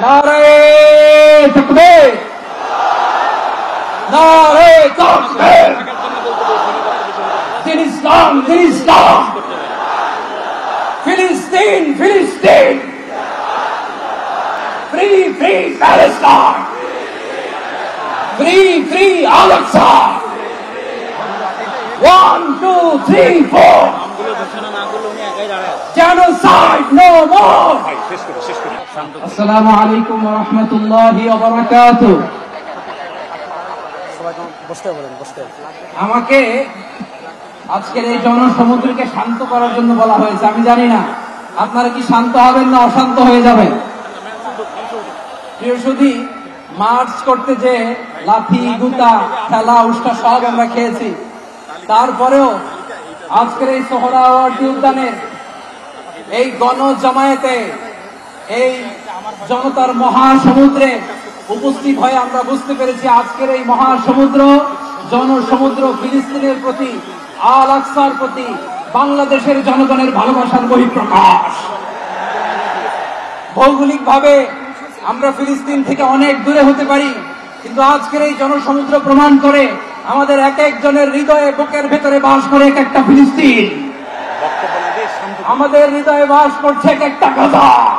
নারে তাকবীর, নারে তাকবীর। দিন ইসলাম, দিন ইসলাম। ফিলিস্তিন, ফিলিস্তিন। Free, free Palestine. Free, free Al Aqsa. 1, 2, 3, 4. Genocide no more. Assalamu alaikum wa rahmatullahi wa barakatuh. আমাকে আজকের এই জনসমুদ্রকে শান্ত করার জন্য বলা হয়েছে। আমি জানি না আপনারা কি শান্ত হবেন না অশান্ত হয়ে যাবেন। প্রিয় সুধী, মার্চ করতে যে লাঠি, গুতা, খেলা, উষ্টা সব আমরা খেয়েছি, তারপরেও আজকের এই সোহরাওয়ার্দী উদ্যানের এই গণজামায়াতে, এই জনতার মহাসমুদ্রে উপস্থিত হয়ে আমরা বুঝতে পেরেছি আজকের এই মহাসমুদ্র, জনসমুদ্র ফিলিস্তিনের প্রতি, আল-আকসার প্রতি বাংলাদেশের জনগণের ভালোবাসার বহিঃপ্রকাশ। ভৌগোলিকভাবে আমরা ফিলিস্তিন থেকে অনেক দূরে হতে পারি, কিন্তু আজকের এই জনসমুদ্র প্রমাণ করে আমাদের এক একজনের হৃদয়ে, বুকের ভেতরে বাস করে এক একটা ফিলিস্তিন। আমাদের হৃদয়ে বাস করছে এক একটা গাজা।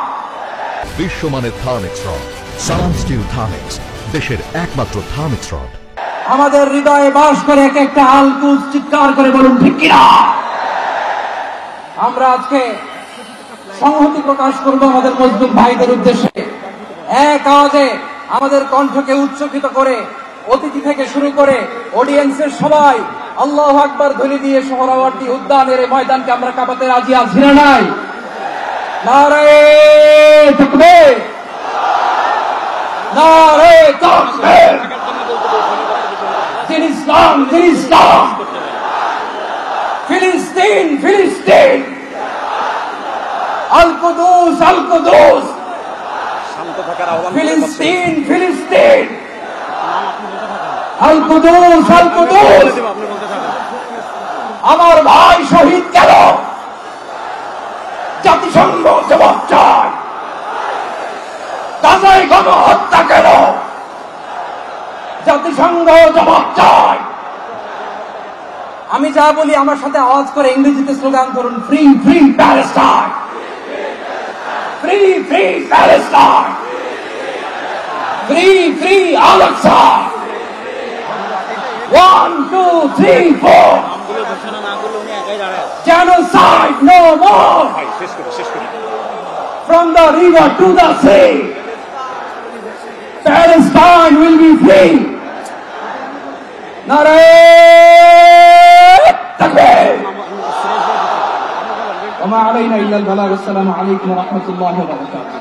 বিশ্বমানের থার্মিক্স রড, সালাম স্টিল থার্মিক্স, দেশের একমাত্র থার্মিক্স রড। আমাদের হৃদয়ে বাস করে এক একটা আল-কুদস। চিৎকার করে বলুন ঠিক কিনা। আমরা আজকে সংহতি প্রকাশ করব আমাদের মজলুম ভাইদের উদ্দেশ্যে। এক আওয়াজে আমাদের কণ্ঠকে উচ্চকিত করে অতিথি থেকে শুরু করে অডিয়েন্সের সবাই আল্লাহু আকবার ধ্বনি দিয়ে সোহরাওয়ার্দী উদ্যানের এই ময়দানকে আমরা কাঁপাতে রাজি আছি না নাই? নারে তাকবীর, নারে তাকবীর। দিন ইসলাম, দিন ইসলাম। ফিলিস্তিন, ফিলিস্তিন। আল-কুদুস, আল-কুদুস। ফিলিস্তিন, ফিলিস্তিন। আল-কুদুস, আল-কুদুস। আমার ভাই শহীদ গেল, জাতিসংঘ জবাব চায়। গাজায় গণহত্যা কেন, জাতিসংঘ জবাব চায়। আমি যা বলি আমার সাথে আওয়াজ করে ইংরেজিতে স্লোগান করুন, free, free Palestine. Free, free Palestine. Free, free Al Aqsa. 1, 2, 3, 4. Genocide no more. From the river to the sea, Palestine will be free. Nare takbir. Wa ma alayna illa al-balagh. Assalamu alaykum wa rahmatullahi wa barakatuh.